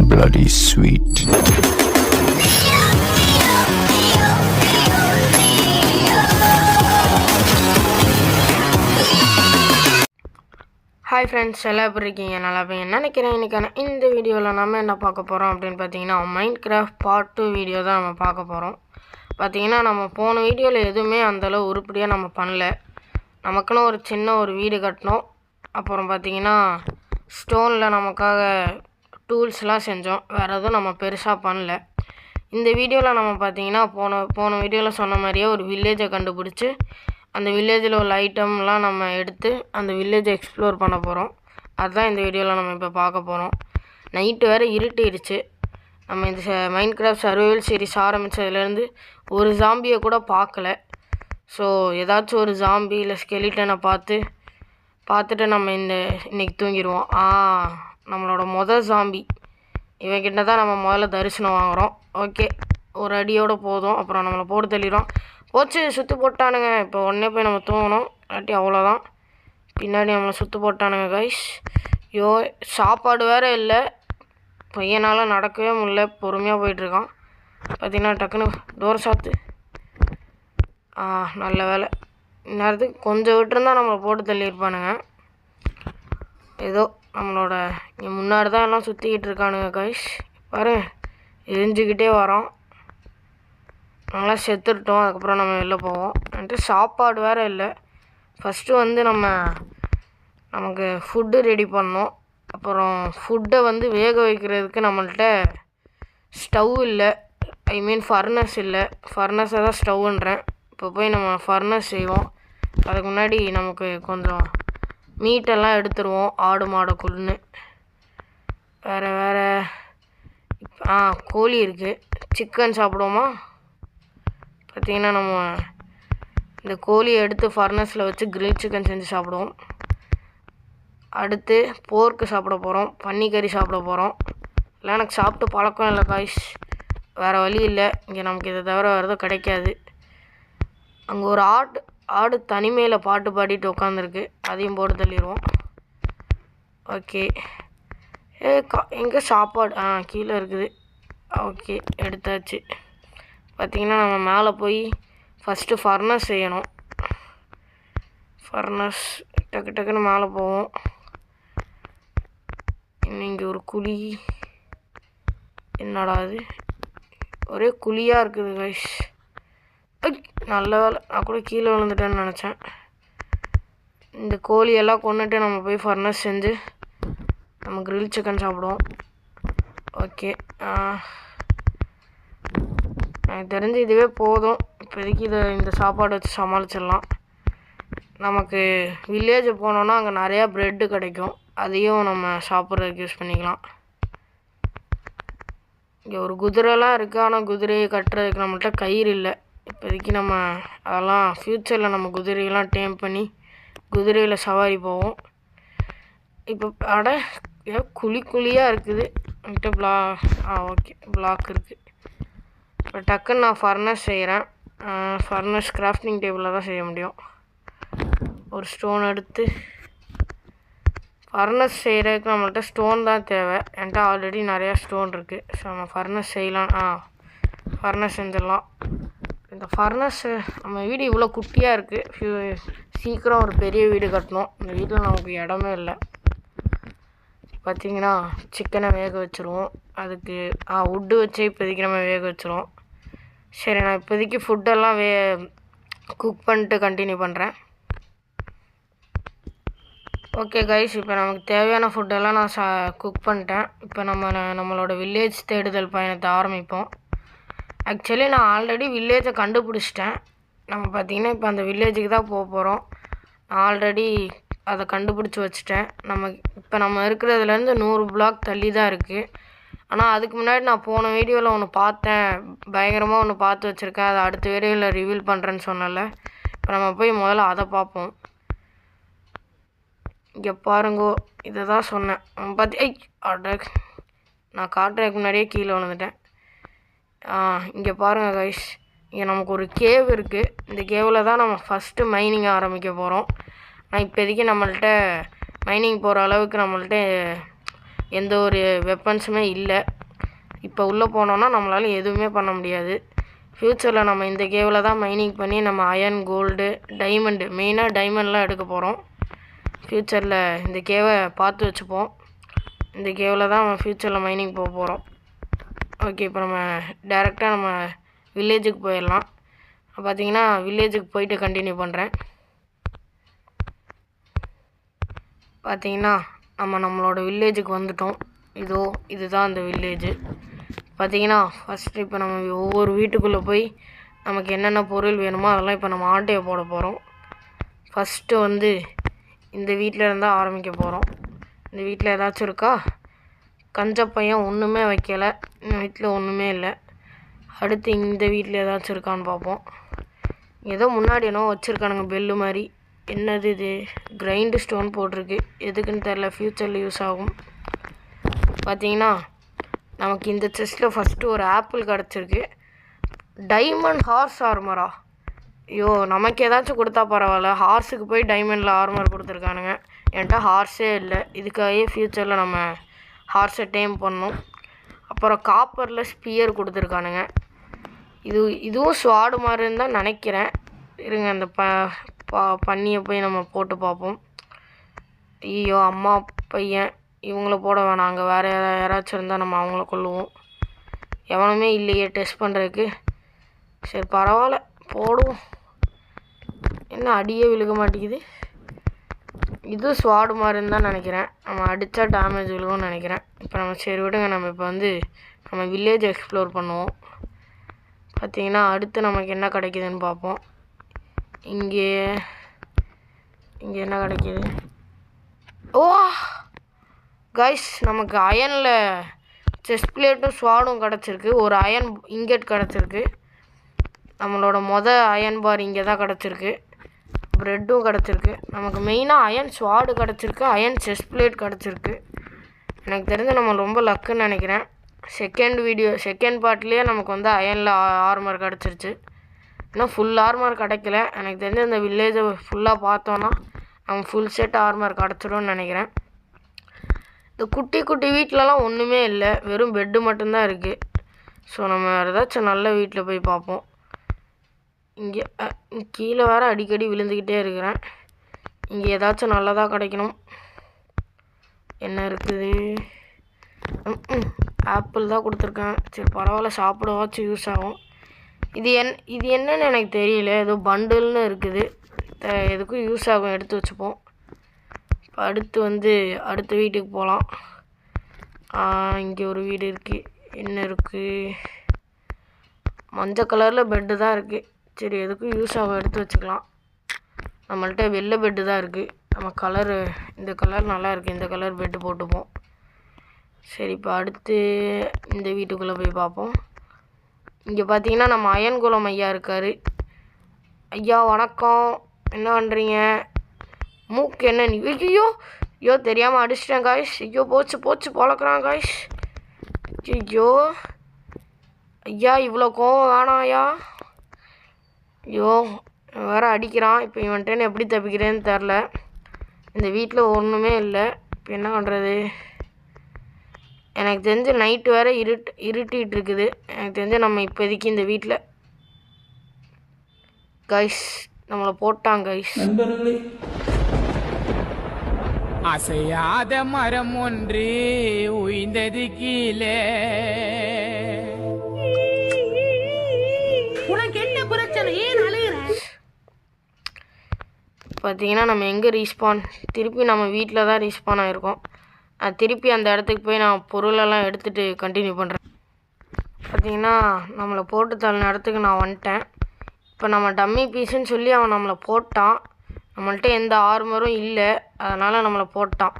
bloody sweet. Hi friends, எல்லாம் எப்படி இருக்கீங்க? நல்லா இருப்பீங்க நினைக்கிறேன். இன்றைக்கான இந்த வீடியோவில் நம்ம என்ன பார்க்க போகிறோம் அப்படின்னு பார்த்தீங்கன்னா, மைண்ட் கிராஃப்ட் பார்ட் 2 வீடியோ தான் நம்ம பார்க்க போகிறோம். பார்த்தீங்கன்னா, நம்ம போன வீடியோவில் எதுவுமே அந்தளவு உருப்படியாக நம்ம பண்ணல. நமக்குன்னு ஒரு சின்ன ஒரு வீடு கட்டினோம். அப்புறம் பார்த்தீங்கன்னா, ஸ்டோனில் நமக்காக டூல்ஸ்லாம் செஞ்சோம். வேறு எதுவும் நம்ம பெருசாக பண்ணல. இந்த வீடியோவில் நம்ம பார்த்தீங்கன்னா, போன வீடியோவில் சொன்ன மாதிரியே ஒரு வில்லேஜை கண்டுபிடிச்சி அந்த வில்லேஜில் உள்ள ஐட்டம்லாம் நம்ம எடுத்து அந்த வில்லேஜை எக்ஸ்ப்ளோர் பண்ண போகிறோம். அதுதான் இந்த வீடியோவில் நம்ம இப்போ பார்க்க போகிறோம். நைட்டு வேறு இருட்டிடுச்சு. நம்ம இந்த மைண்ட் கிராஃப்ட் சர்வைவல் சீரிஸ் ஆரம்பித்ததுலேருந்து ஒரு ஜாம்பியை கூட பார்க்கல. ஸோ ஏதாச்சும் ஒரு ஜாம்பி இல்லை ஸ்கெலிட்டனை பார்த்துட்டு நம்ம இன்றைக்கி தூங்கிடுவோம். நம்மளோட ஜாம்பி இவன்கிட்ட தான் நம்ம முதல்ல தரிசனம் வாங்குகிறோம். ஓகே, ஒரு அடியோடு போதும். அப்புறம் நம்மளை போட்டு தள்ளிடுறோம். போச்சு, சுற்றி போட்டானுங்க. இப்போ உடனே போய் நம்ம தூங்கணும், இல்லாட்டி அவ்வளோதான். பின்னாடி நம்மளை சுற்றி போட்டானுங்க கைஸ். ஐயோ, சாப்பாடு வேறு இல்லை. பையனால் நடக்கவே முடியல. பொறுமையாக போயிட்டுருக்கான். பார்த்திங்கன்னா டக்குன்னு டோர் சாத்து. நல்ல வேலை. இந்நேரத்துக்கு கொஞ்சம் விட்டுருந்தா நம்மளை போட்டு தள்ளியிருப்பானுங்க. ஏதோ நம்மளோட இங்கே முன்னாடி தான் எல்லாம் சுற்றிக்கிட்டு இருக்கானுங்க கைஸ். பாரு, எரிஞ்சுக்கிட்டே வரோம். நல்லா செத்துட்டோம். அதுக்கப்புறம் நம்ம வெளில போவோம். என்கிட்ட சாப்பாடு வேறு இல்லை. ஃபஸ்ட்டு வந்து நமக்கு ஃபுட்டு ரெடி பண்ணோம். அப்புறம் ஃபுட்டை வந்து வேக வைக்கிறதுக்கு நம்மள்கிட்ட ஸ்டவ் இல்லை. ஐ மீன் ஃபர்னஸ் இல்லை. ஃபர்னஸை தான் ஸ்டவ்ன்றேன். இப்போ போய் நம்ம ஃபர்னஸ் செய்வோம். அதுக்கு முன்னாடி நமக்கு கொஞ்சம் மீட்டெல்லாம் எடுத்துருவோம். ஆடு மாடை கொள்ளுன்னு. வேறு கோழி இருக்குது. சிக்கன் சாப்பிடுவோமா? பார்த்திங்கன்னா, நம்ம இந்த கோழியை எடுத்து ஃபர்னஸில் வச்சு கிரில் சிக்கன் செஞ்சு சாப்பிடுவோம். அடுத்து போர்க்கு சாப்பிட போகிறோம். பன்னிக்கறி சாப்பிட போகிறோம். இல்லை, எனக்கு சாப்பிட்டு பழக்கம் இல்லை காய்ஸ். வேறு வழி இல்லை. இங்கே நமக்கு இதை தவிர வேறு எதுவும் கிடைக்காது. அங்கே ஒரு ஆடு தனிமையில் பாட்டு பாடிட்டு உட்காந்துருக்கு. அதையும் போட்டு தள்ளிடுவோம். ஓகே, எங்கே சாப்பாடு? கீழே இருக்குது. ஓகே, எடுத்தாச்சு. பார்த்திங்கன்னா, நம்ம மேலே போய் ஃபஸ்ட்டு ஃபர்னஸ் செய்யணும். ஃபர்னஸ் டக்குன்னு மேலே போவோம். இங்கே ஒரு குழி. என்னடா அது, ஒரே குழியாக இருக்குது கைஸ். நல்ல வேலை, நான் கூட கீழே விழுந்துட்டேன்னு நினச்சேன். இந்த கோழியெல்லாம் கொண்டுட்டு நம்ம போய் ஃபர்னஸ் செஞ்சு நம்ம கிரில் சிக்கன் சாப்பிடுவோம். ஓகே, எனக்கு தெரிஞ்சு இதுவே போதும். இப்போதைக்கு இந்த சாப்பாடு வச்சு சமாளிச்சிடலாம். நமக்கு வில்லேஜ் போனோன்னா அங்கே நிறையா ப்ரெட்டு கிடைக்கும். அதையும் நம்ம சாப்பிட்றதுக்கு யூஸ் பண்ணிக்கலாம். இங்கே ஒரு குதிரைலாம் இருக்குது. ஆனால் குதிரையை கட்டுறதுக்கு நம்மள்கிட்ட கயிறு இல்லை. இப்போதைக்கு நம்ம அதெல்லாம் ஃப்யூச்சரில் நம்ம குதிரையெல்லாம் டேம் பண்ணி குதிரையில் சவாரி போவோம். இப்போ குழியாக இருக்குது. என்கிட்ட ஓகே, பிளாக் இருக்குது. இப்போ டக்குன்னு நான் ஃபர்னஸ் செய்கிறேன். ஃபர்னஸ் கிராஃப்டிங் டேபிளில் தான் செய்ய முடியும். ஒரு ஸ்டோன் எடுத்து ஃபர்னஸ் செய்கிறதுக்கு நம்மள்கிட்ட ஸ்டோன் தான் தேவை. என்கிட்ட ஆல்ரெடி நிறையா ஸ்டோன் இருக்குது. ஸோ நம்ம ஃபர்னஸ் செய்யலாம். ஃபர்னஸ் செஞ்சிடலாம். இந்த ஃபர்னஸ் நம்ம வீடு இவ்வளோ குட்டியாக இருக்குது. சீக்கிரம் ஒரு பெரிய வீடு கட்டணும். இந்த வீட்டில் நமக்கு இடமே இல்லை. பார்த்திங்கன்னா, சிக்கனை வேக வச்சுருவோம். அதுக்கு வுட்டு வச்சு இப்போதைக்கு நம்ம வேக வச்சுருவோம். சரி, நான் இப்போதைக்கு ஃபுட்டெல்லாம் குக் பண்ணிட்டு கண்டினியூ பண்ணுறேன். ஓகே கைஸ், இப்போ நமக்கு தேவையான ஃபுட்டெல்லாம் நான் குக் பண்ணிட்டேன். இப்போ நம்மளோட வில்லேஜ் தேடுதல் பயணத்தை ஆரம்பிப்போம். ஆக்சுவலி நான் ஆல்ரெடி வில்லேஜை கண்டுபிடிச்சிட்டேன். நம்ம பார்த்திங்கன்னா இப்போ அந்த வில்லேஜுக்கு தான் போக போகிறோம். நான் ஆல்ரெடி அதை கண்டுபிடிச்சி வச்சுட்டேன். இப்போ நம்ம இருக்கிறதுலேருந்து 100 பிளாக் தள்ளி தான் இருக்குது. ஆனால் அதுக்கு முன்னாடி நான் போன வீடியோவில் ஒன்று பார்த்தேன். பயங்கரமாக ஒன்று பார்த்து வச்சுருக்கேன். அதை அடுத்த வீடியோவில் ரிவீல் பண்ணுறேன்னு சொன்னல. இப்போ நம்ம போய் முதல்ல அதை பார்ப்போம். இங்கே பாருங்கோ, இதை தான் சொன்னேன். நான் காட்டுறதுக்கு முன்னாடியே கீழே விழுந்துட்டேன். இங்கே பாருங்கள் கைஸ், இங்கே நமக்கு ஒரு கேவ் இருக்குது. இந்த கேவில் தான் நம்ம ஃபஸ்ட்டு மைனிங் ஆரம்பிக்க போகிறோம். ஆனால் இப்போதைக்கு நம்மள்கிட்ட மைனிங் போகிற அளவுக்கு நம்மள்கிட்ட எந்த ஒரு வெப்பன்ஸுமே இல்லை. இப்போ உள்ளே போனோன்னா நம்மளால் எதுவுமே பண்ண முடியாது. ஃப்யூச்சரில் நம்ம இந்த கேவில் தான் மைனிங் பண்ணி நம்ம அயன், கோல்டு, டைமண்டு, மெயினாக டைமண்ட்லாம் எடுக்க போகிறோம். ஃப்யூச்சரில் இந்த கேவை பார்த்து வச்சுப்போம். இந்த கேவில் தான் நம்ம ஃப்யூச்சரில் மைனிங் போக போகிறோம். ஓகே, இப்போ நம்ம டேரெக்டாக நம்ம வில்லேஜுக்கு போயிடலாம். பார்த்தீங்கன்னா வில்லேஜுக்கு போயிட்டு கண்டினியூ பண்ணுறேன். பார்த்தீங்கன்னா நம்மளோட வில்லேஜுக்கு வந்துட்டோம். இதுதான் அந்த வில்லேஜு. பார்த்தீங்கன்னா ஃபஸ்ட்டு இப்போ நம்ம ஒவ்வொரு வீட்டுக்குள்ளே போய் நமக்கு என்னென்ன பொருள் வேணுமோ அதெல்லாம் இப்போ நம்ம ஆட்டையை போட போகிறோம். ஃபஸ்ட்டு வந்து இந்த வீட்டில் இருந்தால் ஆரம்பிக்க போகிறோம். இந்த வீட்டில் ஏதாச்சும் இருக்கா? கஞ்சப்பையன் ஒன்றுமே வைக்கலை. இந்த வீட்டில் ஒன்றுமே இல்லை. அடுத்து இந்த வீட்டில் ஏதாச்சும் இருக்கான்னு பார்ப்போம். ஏதோ முன்னாடி என்னவோ வச்சுருக்கானுங்க பெல்லு மாதிரி. என்னது இது? கிரைண்டு ஸ்டோன் போட்டிருக்கு. எதுக்குன்னு தெரில. ஃப்யூச்சரில் யூஸ் ஆகும். பார்த்தீங்கன்னா நமக்கு இந்த செஸ்ட்டில் ஃபஸ்ட்டு ஒரு ஆப்பிள் கிடச்சிருக்கு. டைமண்ட் ஹார்ஸ் ஆர்மரா? ஐயோ, நமக்கு ஏதாச்சும் கொடுத்தா பரவாயில்ல. ஹார்ஸுக்கு போய் டைமண்டில் ஆர்மர் கொடுத்துருக்கானுங்க. என்கிட்ட ஹார்ஸே இல்லை. இதுக்காகவே ஃப்யூச்சரில் நம்ம ஹார்ஸை டேம் பண்ணணும். அப்புறம் காப்பரில் ஸ்பியர் கொடுத்துருக்கானுங்க. இதுவும் ஸ்வாடு மாதிரின்னு தான் நினைக்கிறேன். இருங்க, அந்த பன்னியை போய் நம்ம போட்டு பார்ப்போம். ஐயோ, அம்மா பையன் இவங்கள போட வேணாம். அங்கே வேறு யாராச்சும் இருந்தால் நம்ம அவங்கள கொள்ளுவோம். எவனுமே இல்லையே டெஸ்ட் பண்ணுறதுக்கு. சரி, பரவாயில்ல, போடுவோம். என்ன அடியே விழுக மாட்டேங்குது. இது ஸ்வாடு மாதிரின்னு தான் நினைக்கிறேன். நம்ம அடித்தா டேமேஜ் விழுகும்னு நினைக்கிறேன். இப்போ நம்ம சரி விடுங்க, நம்ம இப்போ வந்து நம்ம வில்லேஜ் எக்ஸ்ப்ளோர் பண்ணுவோம். பார்த்திங்கன்னா அடுத்து நமக்கு என்ன கிடைக்குதுன்னு பார்ப்போம். இங்கே என்ன கிடைக்கிது? ஓ கைஸ், நமக்கு அயனில் செஸ்ட் பிளேட்டும் ஸ்வாடும் கிடச்சிருக்கு. ஒரு அயன் இங்கேட் கிடச்சிருக்கு. நம்மளோட அயன் பார் இங்கே தான் கிடச்சிருக்கு. ப்ரெட்டும் கிடச்சிருக்கு. நமக்கு மெயினாக அயன் ஸ்வாடு கிடச்சிருக்கு. அயன் செஸ்ட் பிளேட் கிடச்சிருக்கு. எனக்கு தெரிஞ்சு நம்ம ரொம்ப லக்குன்னு நினைக்கிறேன். செகண்ட் பார்ட்லேயே நமக்கு வந்து அயனில் ஆர்மர் கிடச்சிருச்சு. இன்னும் ஃபுல் ஆர்மர் கிடைக்கல. எனக்கு தெரிஞ்சு இந்த வில்லேஜை ஃபுல்லாக பார்த்தோன்னா நம்ம ஃபுல் செட் ஆர்மர் கிடச்சிடும்னு நினைக்கிறேன். இந்த குட்டி குட்டி வீட்டிலலாம் ஒன்றுமே இல்லை. வெறும் பெட்டு மட்டும்தான் இருக்குது. ஸோ நம்ம வேறு ஏதாச்சும் நல்ல வீட்டில் போய் பார்ப்போம். இங்கே கீழே வேறு அடிக்கடி விழுந்துக்கிட்டே இருக்கிறேன். இங்கே ஏதாச்சும் நல்லதாக கிடைக்கணும். என்ன இருக்குது? ஆப்பிள் தான் கொடுத்துருக்கேன். சரி, பரவாயில்ல, சாப்பிடவாச்சும் யூஸ் ஆகும். இது என்னன்னு எனக்கு தெரியல. ஏதோ பண்டில்னு இருக்குது. எதுக்கும் யூஸ் ஆகும். எடுத்து வச்சுப்போம். இப்போ அடுத்த வீட்டுக்கு போகலாம். இங்கே ஒரு வீடு இருக்குது. என்ன இருக்குது? மஞ்சள் கலரில் பெட்டு தான் இருக்குது. சரி, எதுக்கும் யூஸ் ஆகும். எடுத்து வச்சுக்கலாம். நம்மள்கிட்ட வெள்ளை பெட்டு தான் இருக்குது. நம்ம இந்த கலர் நல்லா இருக்குது. இந்த கலர் பெட்டு போட்டுப்போம். சரி, இப்போ அடுத்து இந்த வீட்டுக்குள்ளே போய் பார்ப்போம். இங்கே பார்த்தீங்கன்னா நம்ம அயன்குளம் ஐயா இருக்கார். ஐயா வணக்கம். என்ன பண்ணுறீங்க? மூக்கு என்ன? ஐயோ தெரியாமல் அடிச்சிட்டேன் காய்ஸ். ஐயோ போச்சு பழக்கிறான் காய்ஸ். ஐயோ ஐயா, இவ்வளோ கோவம் வேணாம் ஐயா. ஐயோ, வேறு அடிக்கிறான். இப்போ இவன்ட்டேன்னு எப்படி தப்பிக்கிறேன்னு தெரில. இந்த வீட்டில் ஒன்றுமே இல்லை. இப்போ என்ன பண்ணுறது? எனக்கு தெரிஞ்சு நைட்டு வேறு இருட்டிகிட்டு இருக்குது. எனக்கு தெரிஞ்சு நம்ம இப்போதைக்கு இந்த வீட்டில் கைஸ் நம்மளை போட்டாங்க கைஸ். நண்பர்களே, அசையாத மரம் ஒன்று உய்ந்தது கீழே. உனக்கு என்ன பிரச்சனை? ஏன் அழுகுற? பார்த்தீங்கன்னா நம்ம எங்கே திருப்பி நம்ம வீட்டில் தான் ரீஸ்பான் ஆகிருக்கோம். நான் திருப்பி அந்த இடத்துக்கு போய் நான் பொருளெல்லாம் எடுத்துகிட்டு கண்டினியூ பண்ணுறேன். பார்த்தீங்கன்னா நம்மளை போட்டு தள்ளின இடத்துக்கு நான் வந்துட்டேன். இப்போ நம்ம டம்மி பீஸுன்னு சொல்லி அவன் நம்மளை போட்டான். நம்மள்ட்ட எந்த ஆர்மரும் இல்லை, அதனால் நம்மளை போட்டான்.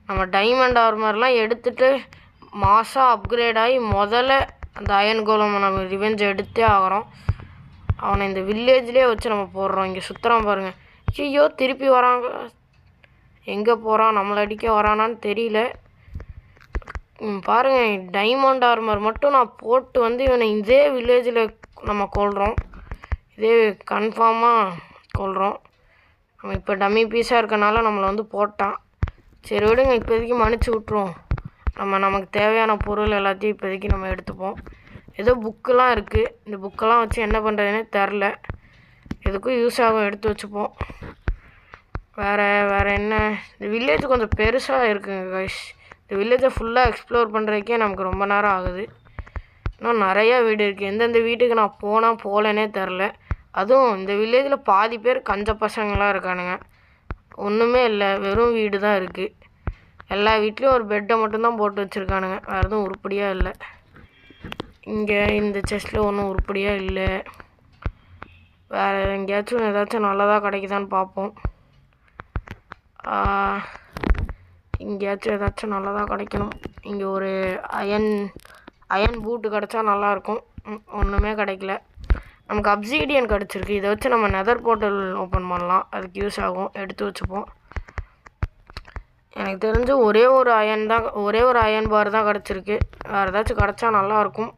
நம்ம டைமண்ட் ஆர்மர்லாம் எடுத்துகிட்டு மாதம் அப்கிரேட் ஆகி முதல்ல அந்த அயன் கோலம் நம்ம ரிவெஞ்ச் எடுத்தே ஆகிறோம். அவனை இந்த வில்லேஜ்லேயே வச்சு நம்ம போடுறோம். இங்கே சுற்றுறான் பாருங்கள். ஐயோ, திருப்பி வராங்க. எங்கே போகிறான்? நம்மளை அடிக்க வரானான்னு தெரியல. பாருங்கள், டைமண்ட் ஆர்மர் மட்டும் நான் போட்டு வந்து இவனை இதே வில்லேஜில் நம்ம கொள்கிறோம். இதே கன்ஃபார்மாக கொள்கிறோம். நம்ம இப்போ டம்மி பீஸாக இருக்கனால நம்மளை வந்து போட்டான். சரி விடுங்க, இப்போதைக்கு மன்னிச்சு விட்ருவோம். நமக்கு தேவையான பொருள் எல்லாத்தையும் இப்போதைக்கு நம்ம எடுத்துப்போம். ஏதோ புக்கெலாம் இருக்குது. இந்த புக்கெல்லாம் வச்சு என்ன பண்ணுறதுனே தெரில. எதுக்கும் யூஸ் ஆகும், எடுத்து வச்சுப்போம். வேறு என்ன, இந்த வில்லேஜ் கொஞ்சம் பெருசாக இருக்குங்க கைஸ். இந்த வில்லேஜை ஃபுல்லாக எக்ஸ்ப்ளோர் பண்ணுறதுக்கே நமக்கு ரொம்ப நேரம் ஆகுது. இன்னும் நிறையா வீடு இருக்குது. எந்தெந்த வீட்டுக்கு நான் போகலன்னே தெரில. அதுவும் இந்த வில்லேஜில் பாதி பேர் கஞ்ச பசங்களாக இருக்கானுங்க. ஒன்றுமே இல்லை, வெறும் வீடு தான் இருக்குது. எல்லா வீட்லேயும் ஒரு பெட்டை மட்டும்தான் போட்டு வச்சுருக்கானுங்க. வேறு எதுவும் உருப்படியாக இல்லை. இங்கே இந்த செஸ்ட்டில் ஒன்றும் உருப்படியாக இல்லை. வேறு எங்கேயாச்சும் ஏதாச்சும் நல்லதாக கிடைக்குதான்னு பார்ப்போம். எங்கேயாச்சும் ஏதாச்சும் நல்லதாக கிடைக்கணும். இங்கே ஒரு அயன் பூட்டு கிடச்சா நல்லாயிருக்கும். ஒன்றுமே கிடைக்கல. நமக்கு அப்சீடியன் கிடச்சிருக்கு. இதை வச்சு நம்ம நெதர் போர்ட்டல் ஓப்பன் பண்ணலாம். அதுக்கு யூஸ் ஆகும், எடுத்து வச்சுப்போம். எனக்கு தெரிஞ்சு ஒரே ஒரு அயன் பார் தான் கிடச்சிருக்கு. வேறு ஏதாச்சும் கிடச்சா நல்லாயிருக்கும்.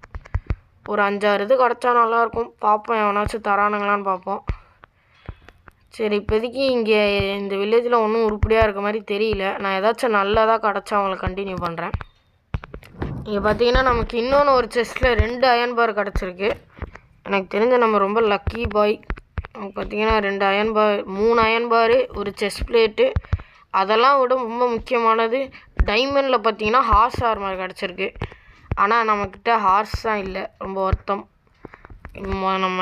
ஒரு 5-6 இது கிடச்சா நல்லாயிருக்கும். பார்ப்போம், எவனாச்சும் தரானுங்களான்னு பார்ப்போம். சரி, இப்போதைக்கு இங்கே இந்த வில்லேஜில் ஒன்றும் உருப்படியாக இருக்க மாதிரி தெரியல. நான் ஏதாச்சும் நல்லதாக கிடச்சா அவங்கள கண்டினியூ பண்ணுறேன். இங்கே பார்த்தீங்கன்னா நமக்கு இன்னொன்று ஒரு செஸ்ட்டில் 2 அயன் பார் கிடச்சிருக்கு. எனக்கு தெரிஞ்ச நம்ம ரொம்ப லக்கி பாய். நமக்கு பார்த்தீங்கன்னா 2 அயன் பார், 3 அயன் பார், ஒரு செஸ் பிளேட்டு. அதெல்லாம் விட ரொம்ப முக்கியமானது டைமண்டில் பார்த்தீங்கன்னா ஹார்ஸ் ஆர்மர் கிடச்சிருக்கு. ஆனால் நம்மக்கிட்ட ஹார்ஸ் தான் இல்லை. ரொம்ப வருத்தம். நம்ம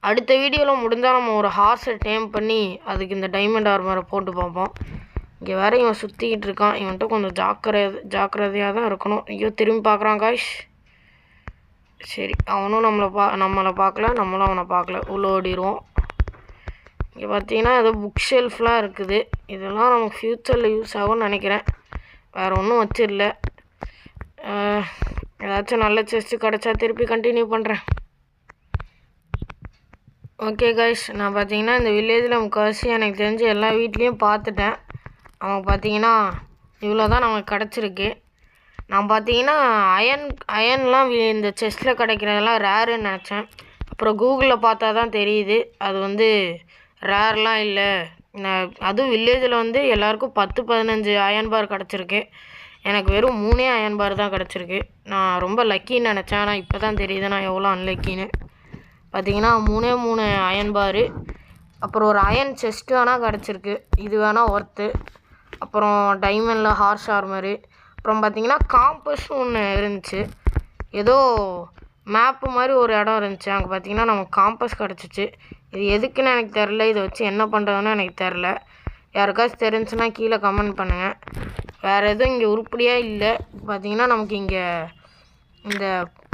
அடுத்த வீடியோவில் முடிஞ்சால் நம்ம ஒரு ஹார்ஸை டேம் பண்ணி அதுக்கு இந்த டைமண்ட் ஆர்மரை போட்டு பார்ப்போம். இங்கே வேறு இவன் சுற்றிக்கிட்டு இருக்கான். இவன்கிட்ட கொஞ்சம் ஜாக்கிரதையாக தான் இருக்கணும். ஐயோ, திரும்பி பார்க்குறான் காய்ஸ். சரி, அவனும் நம்மளை பார்க்கல, நம்மளும் அவனை பார்க்கல. உள்ள ஓடிடுவோம். இங்கே பார்த்தீங்கன்னா ஏதோ புக் ஷெல்ஃப்லாம் இருக்குது. இதெல்லாம் நமக்கு ஃப்யூச்சரில் யூஸ் ஆகும்னு நினைக்கிறேன். வேறு ஒன்றும் வச்சிடல. ஏதாச்சும் நல்ல செஸ்ட்டு கிடச்சா திருப்பி கண்டினியூ பண்ணுறேன். ஓகே கைஸ், நான் பார்த்தீங்கன்னா இந்த வில்லேஜில் முக்கால்வாசி எனக்கு தெரிஞ்சு எல்லா வீட்லேயும் பார்த்துட்டேன். அவங்க பார்த்தீங்கன்னா இவ்வளோ தான் நமக்கு கிடச்சிருக்கு. நான் பார்த்தீங்கன்னா அயன்லாம் இந்த செஸ்ட்டில் கிடைக்கிறதெல்லாம் ரேருன்னு நினச்சேன். அப்புறம் கூகுளில் பார்த்தா தான் தெரியுது அது வந்து ரேர்லாம் இல்லை. அதுவும் வில்லேஜில் வந்து எல்லாேருக்கும் 10-15 அயன் பார் கிடச்சிருக்கு. எனக்கு வெறும் 3 அயன் பார் தான் கிடச்சிருக்கு. நான் ரொம்ப லக்கின்னு நினச்சேன். ஆனால் இப்போ தான் தெரியுது நான் எவ்வளோ அன்லக்கின்னு. பார்த்தீங்கன்னா 3 அயன் பார், அப்புறம் ஒரு அயன் செஸ்ட்டு வேணால் கிடச்சிருக்கு. இது வேணால் ஒர்த்து. அப்புறம் டைமண்டில் ஹார்ஸ் ஆர்மரு. அப்புறம் பார்த்தீங்கன்னா காம்பஸும் ஒன்று இருந்துச்சு. ஏதோ மேப்பு மாதிரி ஒரு இடம் இருந்துச்சு. அங்கே பார்த்தீங்கன்னா நமக்கு காம்பஸ் கிடச்சிச்சு. இது எதுக்குன்னு எனக்கு தெரில. இதை வச்சு என்ன பண்ணுறதுன்னு எனக்கு தெரில. யாருக்காச்சும் தெரிஞ்சுன்னா கீழே கமெண்ட் பண்ணுங்கள். வேறு எதுவும் இங்கே உருப்படியாக இல்லை. பார்த்தீங்கன்னா நமக்கு இங்கே இந்த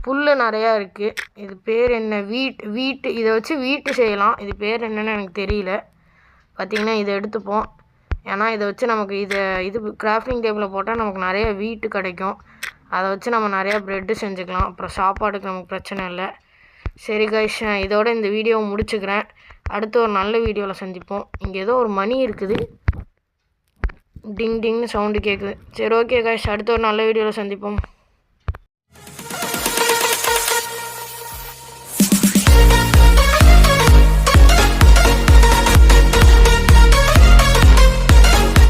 புல் நிறையா இருக்குது. இது பேர் என்ன, வீட்டு இதை வச்சு வீட்டு செய்யலாம். இது பேர் என்னன்னு எனக்கு தெரியல. பார்த்திங்கன்னா இதை எடுத்துப்போம். ஏன்னா இதை வச்சு நமக்கு இது கிராஃப்டிங் டேபிளில் போட்டால் நமக்கு நிறைய வீட்டு கிடைக்கும். அதை வச்சு நம்ம நிறையா ப்ரெட்டு செஞ்சுக்கலாம். அப்புறம் சாப்பாடுக்கு நமக்கு பிரச்சனை இல்லை. சரி கைஸ், இதோட இந்த வீடியோவை முடிச்சுக்கிறேன். அடுத்து ஒரு நல்ல வீடியோவில் சந்திப்போம். இங்கே ஏதோ ஒரு மணி இருக்குது, டிங் டிங்னு சவுண்டு கேட்குது. சரி, ஓகே கைஸ், அடுத்து ஒரு நல்ல வீடியோவில் சந்திப்போம்.